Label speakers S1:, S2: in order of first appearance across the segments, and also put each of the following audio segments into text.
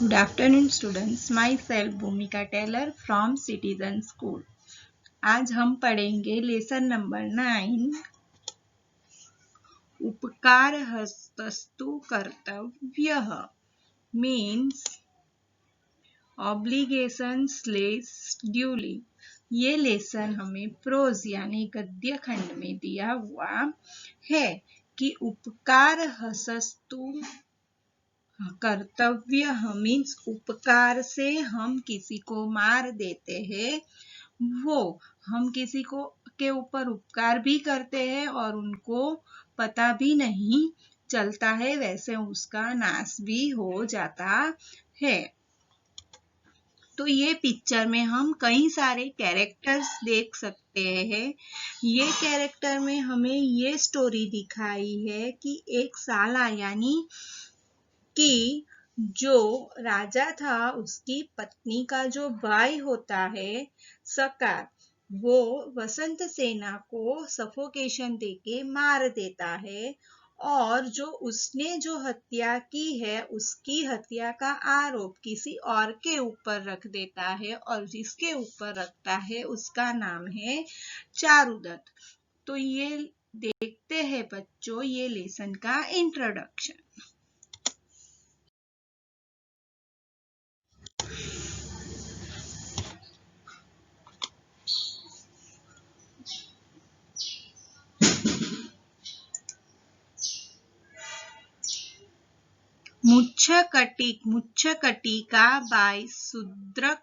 S1: Good afternoon students. Myself Bhumika Taylor from Citizen School. आज हम पढ़ेंगे लेसन नंबर 9 उपकार हस्तस्तु कर्तव्यः मीन्स ऑब्लिगेशन/ड्यूटी। ये लेसन हमें प्रोज यानी गद्य खंड में दिया हुआ है कि उपकार हस्तस्तु कर्तव्य मीन्स उपकार से हम किसी को मार देते हैं, वो हम किसी को के ऊपर उपकार भी करते हैं और उनको पता भी नहीं चलता है, वैसे उसका नाश भी हो जाता है। तो ये पिक्चर में हम कई सारे कैरेक्टर्स देख सकते हैं। ये कैरेक्टर में हमें ये स्टोरी दिखाई है कि एक साला यानी कि जो राजा था उसकी पत्नी का जो भाई होता है सकार, वो वसंत सेना को सफोकेशन देके मार देता है और जो उसने जो हत्या की है उसकी हत्या का आरोप किसी और के ऊपर रख देता है और जिसके ऊपर रखता है उसका नाम है चारुदत्त। तो ये देखते हैं बच्चों ये लेसन का introduction. Muchakatika by Sudrak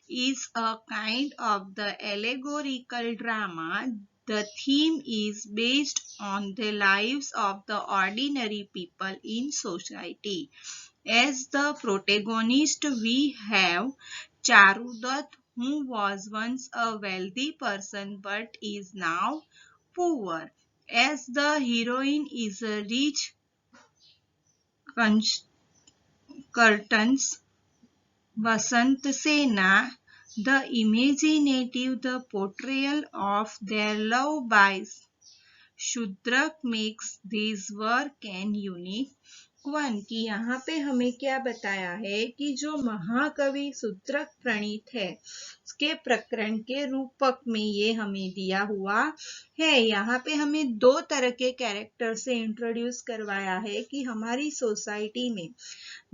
S1: is a kind of the allegorical drama. The theme is based on the lives of the ordinary people in society. As the protagonist, we have Charudat, who was once a wealthy person but is now poor. As the heroine is a rich curtains Vasant Sena, the imaginative the portrayal of their love by Shudrak makes this work an unique one। कि यहाँ पे हमें क्या बताया है कि जो महाकवि शूद्रक प्रणीत है उसके प्रकरण के रूपक में ये हमें दिया हुआ है। यहाँ पे हमें दो तरह के कैरेक्टर से इंट्रोड्यूस करवाया है कि हमारी सोसाइटी में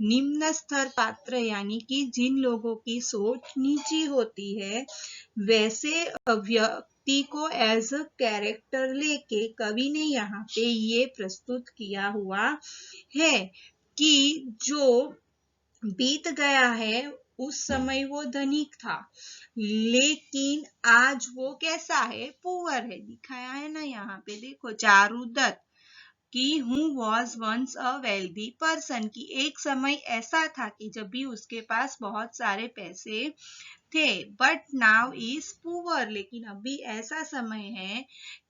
S1: निम्न स्तर पात्र यानी कि जिन लोगों की सोच नीची होती है वैसे व्यक्ति को एज अ कैरेक्टर लेके कवि ने यहाँ पे ये प्रस्तुत किया हुआ है कि जो बीत गया है उस समय वो धनिक था लेकिन आज वो कैसा है, पुअर है। दिखाया है ना यहाँ पे, देखो चारुदत्त कि who was once a wealthy person, की एक समय ऐसा था कि जब भी उसके पास बहुत सारे पैसे थे, बट नाउ इज पुअर, लेकिन अभी ऐसा समय है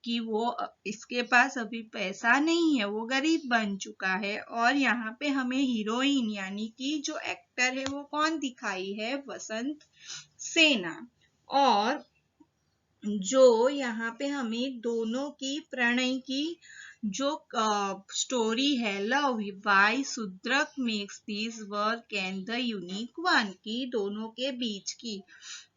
S1: कि वो इसके पास अभी पैसा नहीं है, वो गरीब बन चुका है। और यहाँ पे हमें हीरोइन यानी कि जो एक्टर है वो कौन दिखाई है, वसंत सेना। और जो यहाँ पे हमें दोनों की प्रणय की जो स्टोरी है love by Shudraka makes this work and the unique one, की दोनों के बीच की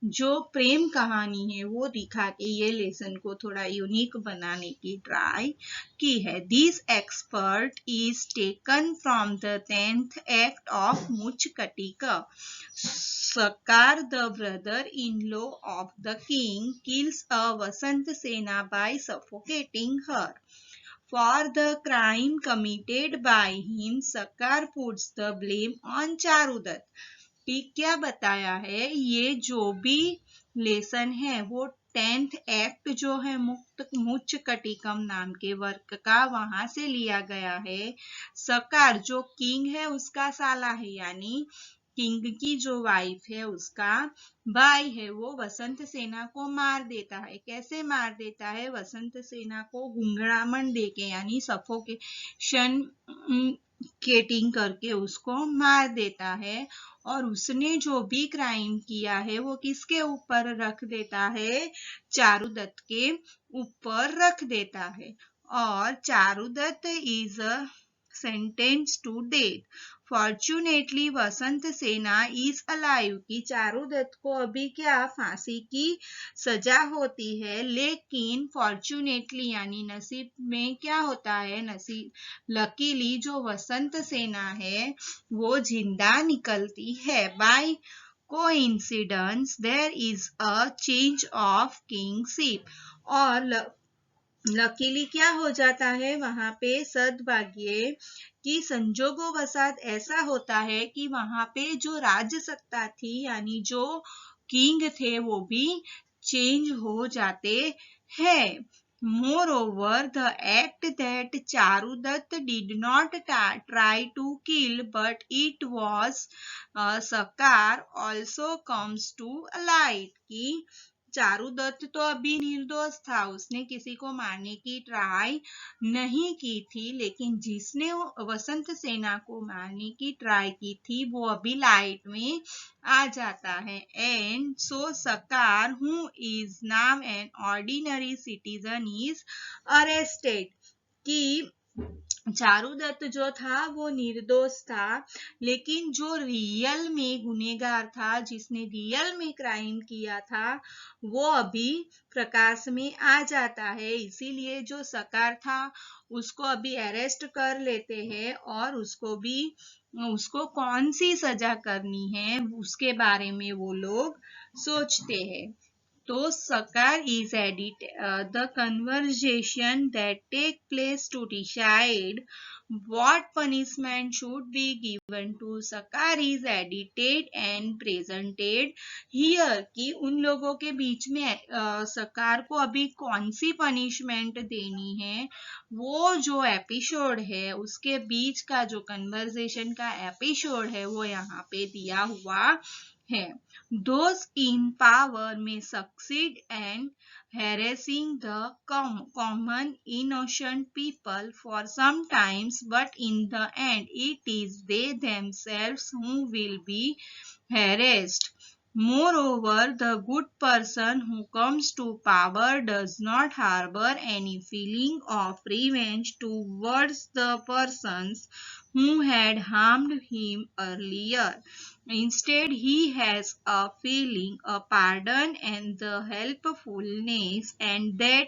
S1: जो प्रेम कहानी है वो दिखा के ये लेसन को थोड़ा यूनिक बनाने की ट्राई की है। This extract is taken from the 10th act of Mrichchhakatika. Sakar, the brother-in-law of the king, kills a Vasant Sena by suffocating her. For the crime committed by him, Sakar puts the blame on Charudat। ठीक क्या बताया है, ये जो भी lesson है वो 10th act जो है मुच कटिकम नाम के वर्क का वहां से लिया गया है। सकार जो किंग है उसका साला है यानी किंग की जो वाइफ है उसका भाई है, वो वसंत सेना को मार देता है। कैसे मार देता है, वसंत सेना को गुंगड़ामण देके यानी सफोकेशन केटिंग करके उसको मार देता है। और उसने जो भी क्राइम किया है वो किसके ऊपर रख देता है, चारुदत्त के ऊपर रख देता है। और Charudatta is sentenced to death fortunately Vasantasena is alive, कि चारुदत्त को अभी क्या फांसी की सजा होती है, लेकिन फॉर्चुनेटली यानी नसीब में क्या होता है, नसीब लकीली जो वसंत सेना है वो जिंदा निकलती है। By coincidence there is a change of kingship, और लकीली क्या हो जाता है वहां पे, सद्भाग्य कि संजोगोवशात ऐसा होता है कि वहां पे जो राज सत्ता थी यानी जो किंग थे वो भी चेंज हो जाते हैं। Moreover, the act that Charudatta did not try to kill but it was Sakar also comes to light, कि चारुदत्त तो अभी निर्दोष था, उसने किसी को मारने की ट्राई नहीं की थी, लेकिन जिसने वसंत सेना को मारने की ट्राई की थी वो अभी लाइट में आ जाता है। एंड सो सकार who is now an ordinary citizen is arrested, कि चारुदत्त जो था वो निर्दोष था, लेकिन जो रियल में गुनेगार था, जिसने रियल में क्राइम किया था, वो अभी प्रकाश में आ जाता है। इसीलिए जो सकार था उसको अभी अरेस्ट कर लेते हैं और उसको कौन सी सजा करनी है उसके बारे में वो लोग सोचते हैं। तो Sakar is the conversation that take place to decide what punishment should be given to Sakar is edited and presented here, कि उन लोगों के बीच में सकार को अभी कौन सी पनिशमेंट देनी है, वो जो एपिसोड है उसके बीच का जो कन्वर्सेशन का एपिसोड है वो यहाँ पे दिया हुआ है। Those in power may succeed in harassing the common innocent people for some times, but in the end it is they themselves who will be harassed. Moreover, the good person who comes to power does not harbor any feeling of revenge towards the persons who had harmed him earlier. Instead, he has a feeling, a pardon, and the helpfulness, and that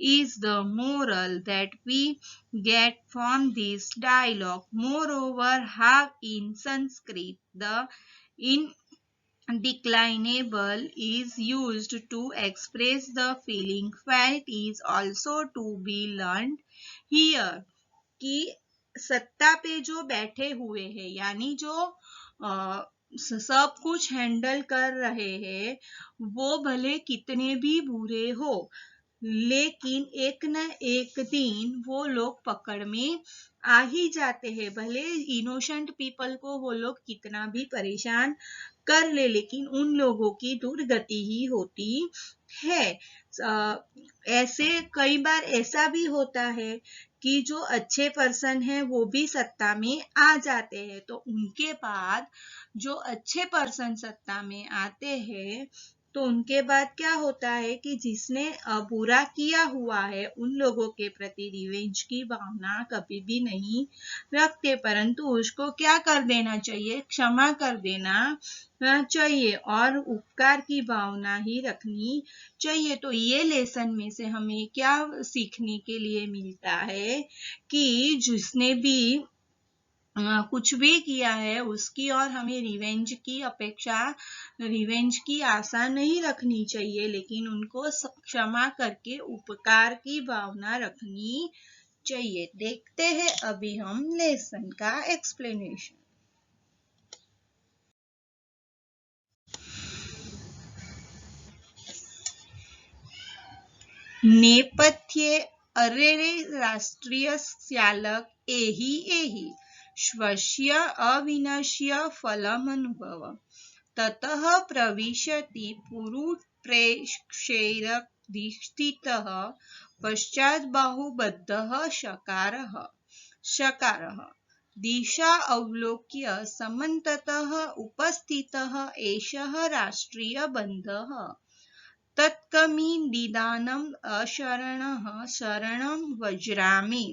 S1: is the moral that we get from this dialogue. Moreover, how in Sanskrit the indeclinable is used to express the feeling felt is also to be learned here, कि सत्ता पे जो बैठे हुए हैं यानी जो सब कुछ हैंडल कर रहे हैं वो भले कितने भी बुरे हो, लेकिन एक न एक दिन वो लोग पकड़ में आ ही जाते हैं। भले इनोसेंट पीपल को वो लोग कितना भी परेशान कर ले, लेकिन उन लोगों की दुर्गति ही होती है। ऐसे कई बार ऐसा भी होता है कि जो अच्छे पर्सन है वो भी सत्ता में आ जाते हैं, तो उनके बाद जो अच्छे पर्सन सत्ता में आते हैं तो उनके बाद क्या होता है कि जिसने बुरा किया हुआ है उन लोगों के प्रति रिवेंज की भावना कभी भी नहीं रखते, परंतु उसको क्या कर देना चाहिए, क्षमा कर देना चाहिए और उपकार की भावना ही रखनी चाहिए। तो ये लेसन में से हमें क्या सीखने के लिए मिलता है कि जिसने भी कुछ भी किया है उसकी और हमें रिवेंज की अपेक्षा, रिवेंज की आशा नहीं रखनी चाहिए, लेकिन उनको क्षमा करके उपकार की भावना रखनी चाहिए। देखते हैं अभी हम लेसन का एक्सप्लेनेशन। नेपथ्ये अरेरे राष्ट्रियस्यालक एहि एहि स्वस्य अविनश्य फलमनुभव ततः प्रविशति पुरुप्रेक्षैरधिष्ठितः पश्चाद्बाहुबद्धः शकारः दिशा अवलोक्य समन्ततः उपस्थितः एषः राष्ट्रियबन्धः तत्कमिदिदानम् अशरणः शरणं वज्रामि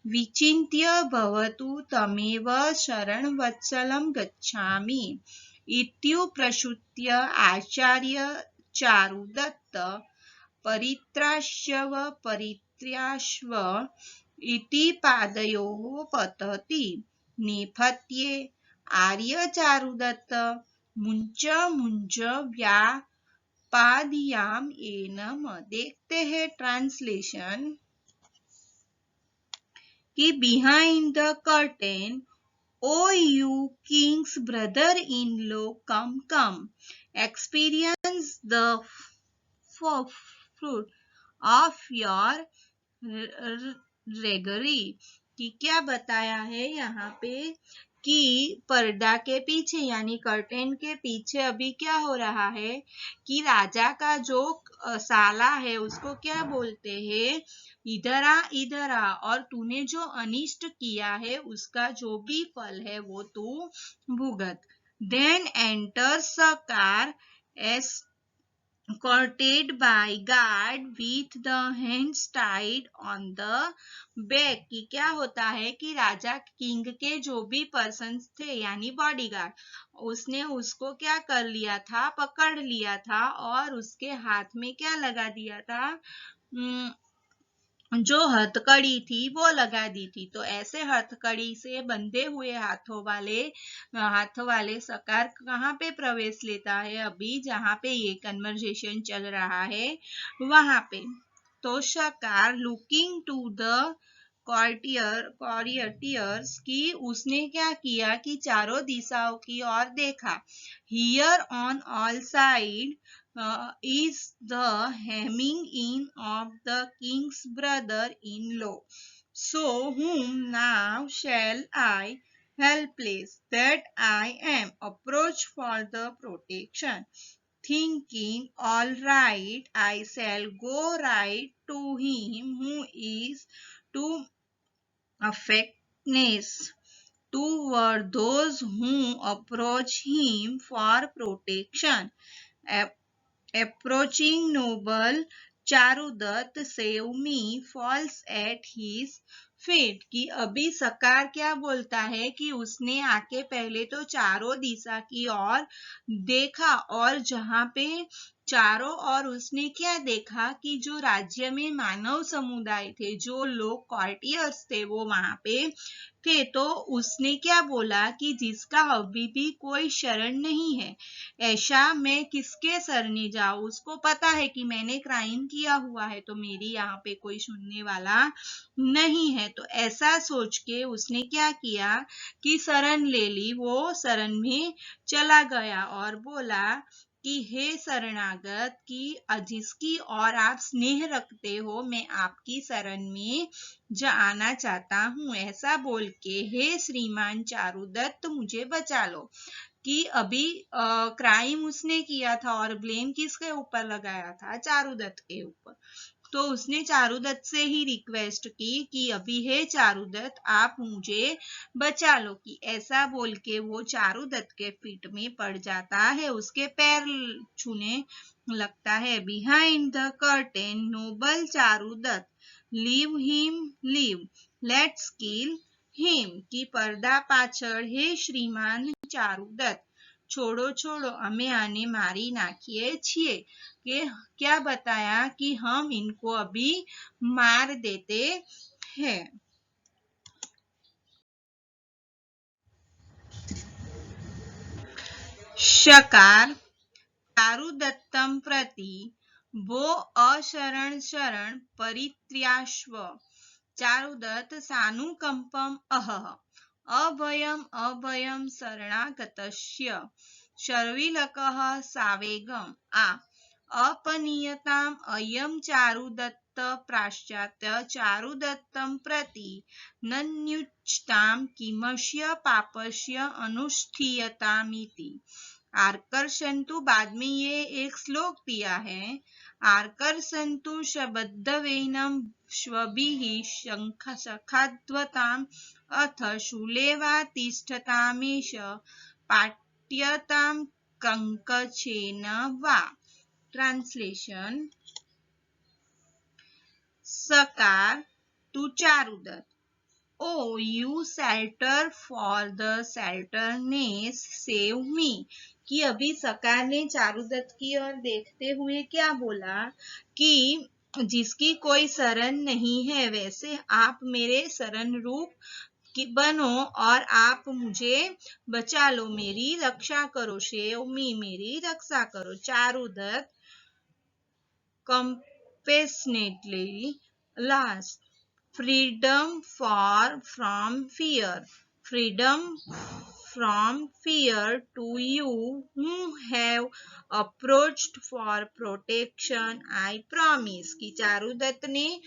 S1: विचिन्त्य भवतु तमेव शरणवत्सलं गच्छामि इत्युप्रश्रुत्य आचार्य चारुदत्त परित्रास्यव परित्रास्व इति पादयोः पतति नेपथ्ये आर्य चारुदत्त मुञ्च मुञ्च व्यापादियाम एनम। देखते हैं ट्रांसलेशन कि behind the curtain O you king's brother-in-law, come, experience the fruit of your regery। कि क्या बताया है यहाँ पे कि पर्दा के पीछे यानी कर्टेन के पीछे अभी क्या हो रहा है कि राजा का जो साला है उसको क्या बोलते हैं, इधर आ और तूने जो अनिष्ट किया है उसका जो भी फल है वो तू भुगत। Then enters a car escorted by guard with the hands tied on the back। कि क्या होता है कि राजा किंग के जो भी पर्सन्स थे यानी बॉडीगार्ड, उसने उसको क्या कर लिया था, पकड़ लिया था और उसके हाथ में क्या लगा दिया था, जो हथकड़ी थी वो लगा दी थी। तो ऐसे हथकड़ी से बंधे हुए हाथ वाले सकार कहाँ पे प्रवेश लेता है, अभी जहाँ पे ये कन्वर्सेशन चल रहा है वहां पे। तो शकार लुकिंग टू द कॉरियर्स की उसने क्या किया कि चारों दिशाओं की ओर देखा। Here on all side is the hemming in of the king's brother-in-law. So whom now shall I, helpless that I am, approach for the protection? Thinking, all right, I shall go right to him who is to affectness toward those who approach him for protection. Approaching noble Charudatta save me falls at his feet। कि अभी सकार क्या बोलता है कि उसने आके पहले तो चारों दिशा की ओर देखा और जहाँ पे चारों ओर उसने क्या देखा कि जो राज्य में मानव समुदाय थे, जो लोग कॉर्टियर्स थे वो वहां पे थे। तो उसने क्या बोला कि जिसका अभी भी कोई शरण नहीं है, ऐसा मैं किसके शरणे जाऊं, उसको पता है कि मैंने क्राइम किया हुआ है तो मेरी यहाँ पे कोई सुनने वाला नहीं है। तो ऐसा सोच के उसने क्या किया कि शरण ले ली, वो शरण में चला गया और बोला कि हे शरणागत की जिसकी और आप स्नेह रखते हो, मैं आपकी शरण में आना चाहता हूँ। ऐसा बोल के हे श्रीमान चारुदत्त मुझे बचा लो। कि अभी क्राइम उसने किया था और ब्लेम किसके ऊपर लगाया था, चारुदत्त के ऊपर। तो उसने चारुदत्त से ही रिक्वेस्ट की कि अभी हे चारुदत्त आप मुझे बचा लो। कि ऐसा बोल के वो चारुदत्त के फीट में पड़ जाता है, उसके पैर छूने लगता है। Behind the curtain noble Charudatta leave him leave let's kill him. की पर्दा पाछળ હે શ્રીમાન ચારુદત્ત छोड़ो छोड़ो हमें आने मारी नाखिए छिए। कि क्या बताया कि हम इनको अभी मार देते हैं। शकार चारुदत्तं प्रति वो अशरण शरण परित्र्याश्व। चारुदत्त सानुकंपम अहह अभयम शरणागतस्य शर्विलकः सावेगम आ अपनीयताम अयम चारुदत्त प्राश्चात्य चारुदत्तं प्रति नन्युच्ताम किमस्य पापस्य अनुष्ठीयतामिति। आर्कर्षन्तु बाद में ये एक श्लोक दिया है। आर्कर्षन्तु शबद्धवेनं श्वभिः शखाद्वताम् अथ शूलेवा तिष्ठतामेष पाट्यतां कंकचेन वा। Translation Sakar to Charudatta O you shelter for the shelterless save me, कि अभी सकार ने चारुदत्त की ओर देखते हुए क्या बोला कि जिसकी कोई शरण नहीं है वैसे आप मेरे शरण रूप कि बनो और आप मुझे बचा लो, मेरी रक्षा करो, शेव मी, मेरी रक्षा करो। Charudatta compassionately last. Freedom from fear. Freedom from fear to you who have approached for protection. I promise कि चारुदत्त ने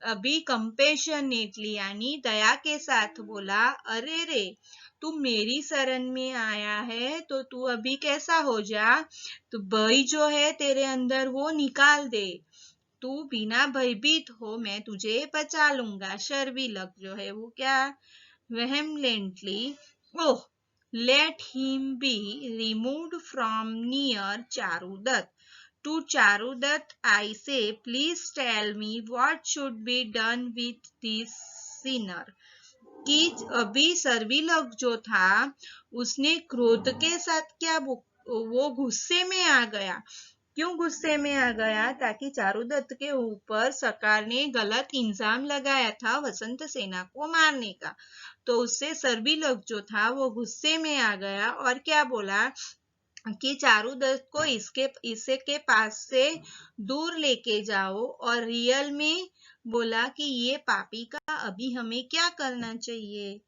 S1: अभी कंपेशनेटली यानी दया के साथ बोला, अरे रे तू मेरी शरण में आया है तो तू अभी कैसा हो जा, तो भय जो है तेरे अंदर वो निकाल दे, तू बिना भयभीत हो मैं तुझे बचा लूंगा। शर्विलक जो है वो क्या vehemently, oh let him be removed from near Charudat. To Charudat I say, please tell me what should be done with this sinner. कि अभी सर्विलक जो था उसने क्रोध के साथ क्या वो गुस्से में आ गया। क्यों गुस्से में आ गया? ताकि चारुदत्त के ऊपर सरकार ने गलत इल्जाम लगाया था वसंत सेना को मारने का, तो उससे सर्विलक जो था वो गुस्से में आ गया और क्या बोला कि चारुदत्त को इसे के पास से दूर लेके जाओ, और रियल में बोला कि ये पापी का अभी हमें क्या करना चाहिए।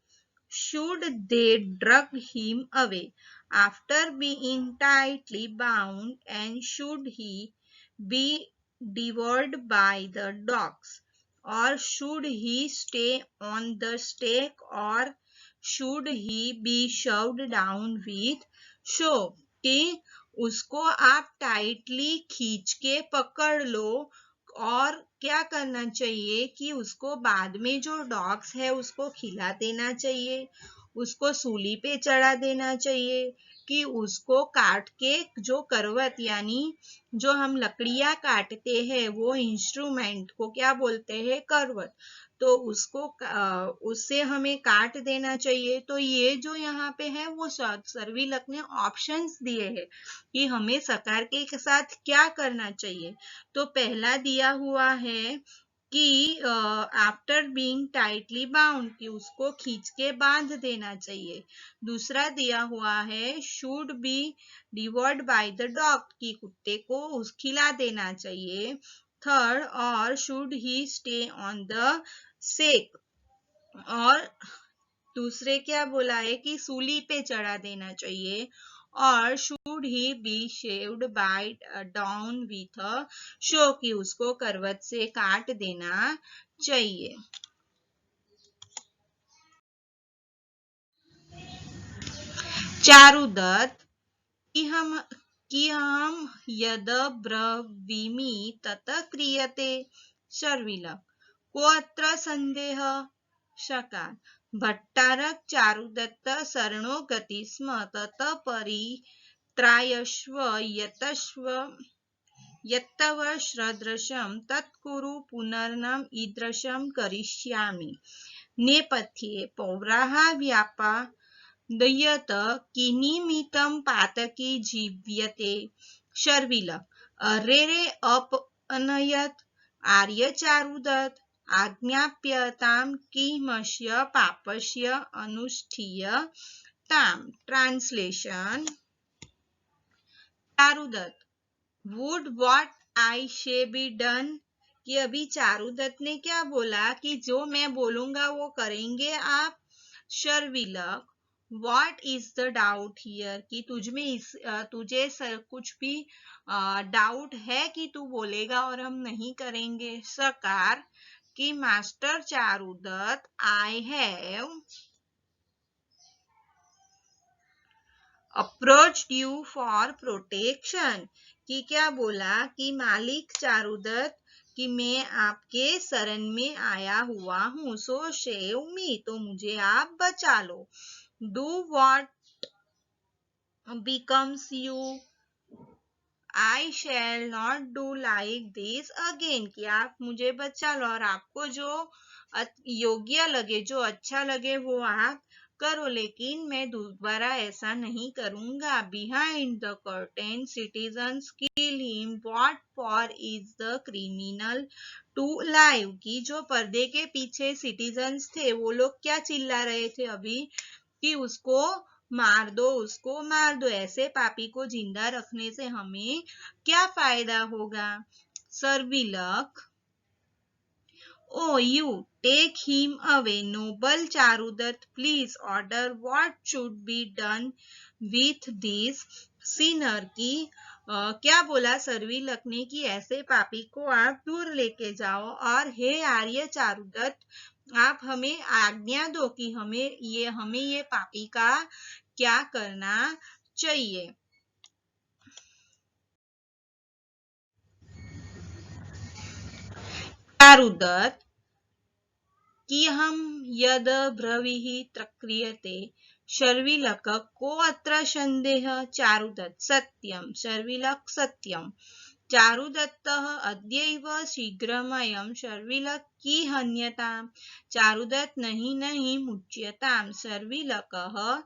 S1: Should they drag him away after being tightly bound, and should he be devoured by the dogs, or should he stay on the stake, or should he be shoved down with show, कि उसको आप tightly खींच के पकड़ लो, और क्या करना चाहिए कि उसको बाद में जो डॉग्स है उसको खिला देना चाहिए, उसको सूली पे चढ़ा देना चाहिए, कि उसको काट के जो करवत यानी जो हम लकड़ियां काटते हैं वो इंस्ट्रूमेंट को क्या बोलते हैं, करवत, तो उसको उससे हमें काट देना चाहिए। तो ये जो यहाँ पे है वो सर्विलक ने ऑप्शंस दिए हैं कि हमें सकार के साथ क्या करना चाहिए। तो पहला दिया हुआ है कि आफ्टर बीइंग टाइटली बाउंड, कि उसको खींच के बांध देना चाहिए। दूसरा दिया हुआ है should be devoured by the dog, कि कुत्ते को उस खिला देना चाहिए। थर्ड, और should he stay on the stake, और दूसरे क्या बोला है कि सूली पे चढ़ा देना चाहिए। और should he be shaved by down with a show, कि उसको करवत से काट देना चाहिए। चारुदत्त कि हम यद ब्रवीमि तत क्रियते। शर्विलक को अत्र संदेह। शकार भट्टारक चारुदत्त शरणो गति स्म तत परित्रायस्व यत्तव सदृशं तत्कुरु पुनर्नम ईदृशं करिष्यामि। नेपथ्ये पौराः व्यापादयत किनिमितं पातकी जीव्यते। शर्विलक अरे रे अपनयत आर्य चारुदत्त आज्ञाप्यतां किमस्य पापस्य अनुष्ठीयताम्। Translation Charudatta would what I say be done, कि अभी चारुदत्त ने क्या बोला कि जो मैं बोलूंगा वो करेंगे आप। Sharvilaka what is the doubt here, कि तुझे कुछ भी डाउट है कि तू बोलेगा और हम नहीं करेंगे। सकार कि master Charudatta I have approached you for protection, कि क्या बोला कि मालिक चारुदत्त कि मैं आपके शरण में आया हुआ हूँ। सो शेव मी, तो मुझे आप बचा लो। Do what becomes you, I shall not do like this again, कि आप मुझे बचा लो और आपको जो योग्य लगे, जो अच्छा लगे वो आप करो, लेकिन मैं दोबारा ऐसा नहीं करूंगा। Behind the curtain citizens kill him, what for is the criminal to live, कि जो पर्दे के पीछे सिटीजन्स थे वो लोग क्या चिल्ला रहे थे अभी कि उसको मार दो, उसको मार दो, ऐसे पापी को जिंदा रखने से हमें क्या फायदा होगा। सर्विलक, Oh, you take him away, noble Charudat. Please order what should be done with this sinner. की क्या बोला सर्विलक ने कि ऐसे पापी को आप दूर लेके जाओ, और हे आर्य चारुदत्त आप हमें आज्ञा दो कि हमें ये पापी का क्या करना चाहिए। चारुदत्त किहं यद् ब्रवीः तत्क्रियते। शर्विलक को अत्र सन्देहः। चारुदत्त सत्यं। शर्विलक सत्यं। चारुदत्तः अद्यैव शीघ्रमयं। शर्विलक की हन्यताम्। चारुदत्त नहीं मुच्यताम्। शर्विलकः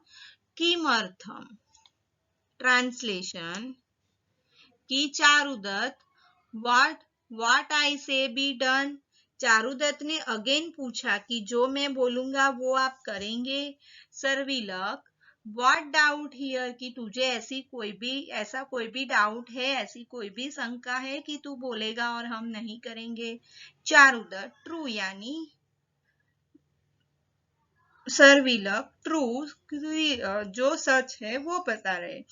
S1: किमर्थम्। ट्रांसलेशन कि Charudatta what I say be done। Charudatta ने अगेन पूछा कि जो मैं बोलूंगा वो आप करेंगे। सर्विलक what doubt here, कि तुझे ऐसा कोई भी डाउट है, ऐसी कोई भी शंका है कि तू बोलेगा और हम नहीं करेंगे। चारुदत्त ट्रू, यानी सर्विलक ट्रू, जो सच है वो बता रहे।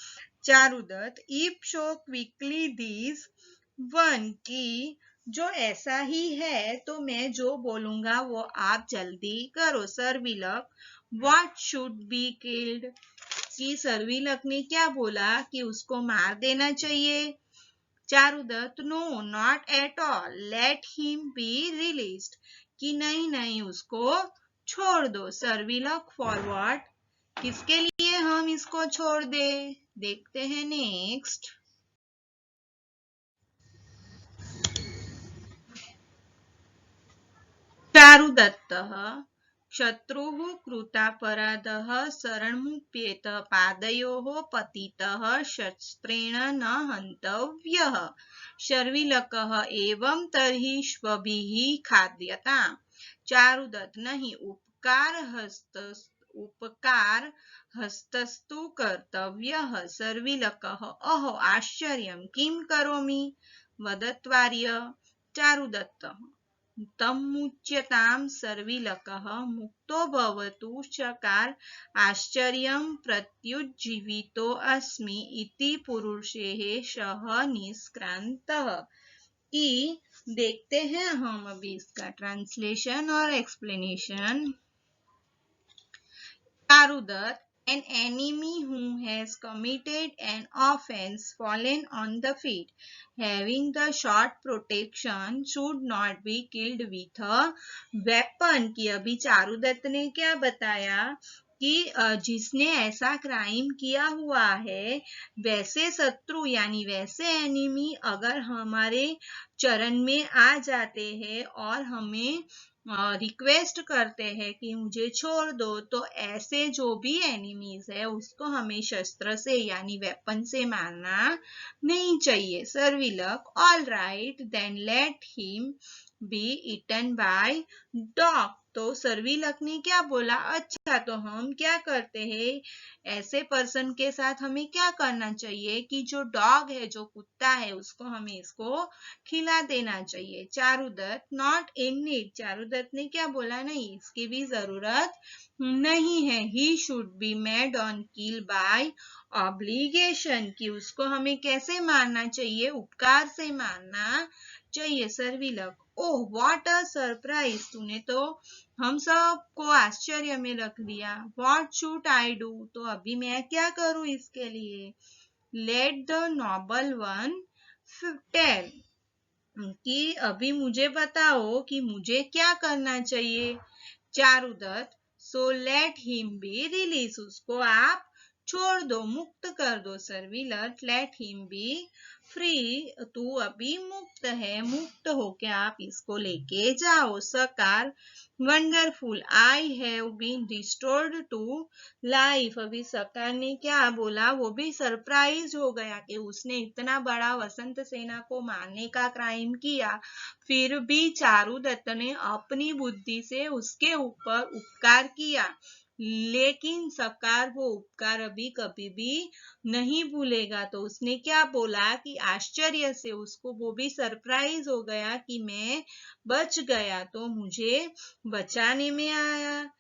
S1: Charudatta if show quickly this one, की जो ऐसा ही है तो मैं जो बोलूंगा वो आप जल्दी करो। सर्विलक व्हाट शुड बी किल्ड, कि सर्विलक ने क्या बोला कि उसको मार देना चाहिए। Charudatta no not at all, let him be released, कि नहीं उसको छोड़ दो। सर्विलक फॉरवर्ड, किसके लिए हम इसको छोड़ दे, देखते हैं नेक्स्ट। चारुदत्तः शत्रुः कृतापराधः शरणमुप्येत, पादयोः पतितः शस्त्रेण न हन्तव्यः। शर्विलकः एवं तर्हि श्वभिः खाद्यताम्। चारुदत्त नहीं, उपकार हस्तस्तु कर्तव्यः। सर्विलकः अहो आश्चर्यं किं करोमि वदत्वार्य। चारुदत्तः तमुच्यतां। सर्विलकः मुक्तो भवतु चकार, आश्चर्यं प्रत्युज्जीवितोऽस्मि इति पुरुषेः सः निष्क्रान्तः। कि देखते हैं हम अभी इसका ट्रांसलेशन और explanation. Charudatta an enemy who has committed an offense fallen on the feet, having the short protection, should not be killed with a weapon। कि अभी चारुदत्त ने क्या बताया कि जिसने ऐसा क्राइम किया हुआ है, वैसे शत्रु यानी वैसे एनिमी अगर हमारे चरण में आ जाते हैं और हमें रिक्वेस्ट करते हैं कि मुझे छोड़ दो, तो ऐसे जो भी एनिमीज है उसको हमें शस्त्र से यानी वेपन से मारना नहीं चाहिए। Sharvilaka all right then let him be eaten by dog. तो सर्विलक ने क्या बोला, अच्छा तो हम क्या करते हैं, ऐसे पर्सन के साथ हमें क्या करना चाहिए कि जो डॉग है, जो कुत्ता है, उसको हमें इसको खिला देना चाहिए। Charudatta not in need, Charudatta ने क्या बोला, नहीं इसकी भी जरूरत नहीं है। He should be made on kill by obligation, कि उसको हमें कैसे मारना चाहिए, उपकार से मारना चाहिए। सर्विलक ओह व्हाट अ सरप्राइज, तूने तो हम सबको आश्चर्य में रख दिया। व्हाट शुड आई डू, तो अभी मैं क्या करूं इसके लिए। Let the noble one tell, कि अभी मुझे बताओ कि मुझे क्या करना चाहिए। Charudatta so let him be release, उसको आप छोड़ दो, मुक्त कर दो Sharvilaka, let him be free, तू अभी मुक्त है, मुक्त होके आप इसको लेके जाओ। Sakar, wonderful, I have been restored to life. अभी सकार ने क्या बोला, वो भी सरप्राइज हो गया कि उसने इतना बड़ा वसंत सेना को मारने का क्राइम किया, फिर भी चारुदत्त ने अपनी बुद्धि से उसके ऊपर उपकार किया। लेकिन सकार वो उपकार अभी कभी भी नहीं भूलेगा। तो उसने क्या बोला कि आश्चर्य से उसको वो भी सरप्राइज हो गया कि मैं बच गया, तो मुझे बचाने में आया।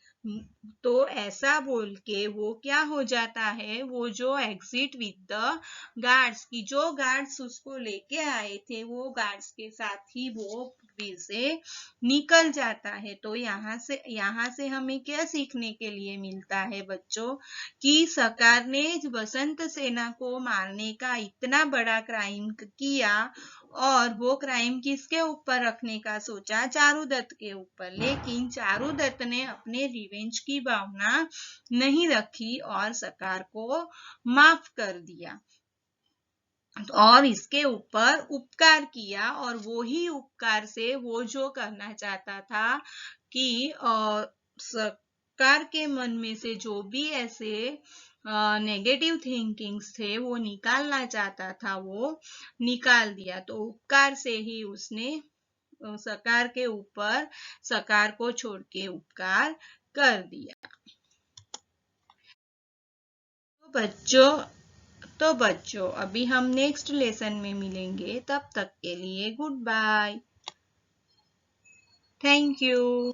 S1: तो ऐसा बोल के वो क्या हो जाता है, वो जो एग्जिट विद द गार्ड्स की जो गार्ड्स उसको लेके आए थे, वो गार्ड्स के साथ ही वो पृथ्वी से निकल जाता है। तो यहाँ से हमें क्या सीखने के लिए मिलता है बच्चों, कि सकार ने वसंत सेना को मारने का इतना बड़ा क्राइम किया, और वो क्राइम किसके ऊपर रखने का सोचा, चारुदत्त के ऊपर। लेकिन चारुदत्त ने अपने रिवेंज की भावना नहीं रखी और सकार को माफ कर दिया और इसके ऊपर उपकार किया। और वो ही उपकार से वो जो करना चाहता था कि सरकार के मन में से जो भी ऐसे नेगेटिव थिंकिंग्स थे वो निकालना चाहता था, वो निकाल दिया। तो उपकार से ही उसने सकार के ऊपर सकार को छोड़ के उपकार कर दिया। तो बच्चों अभी हम नेक्स्ट लेसन में मिलेंगे, तब तक के लिए गुड बाय, थैंक यू।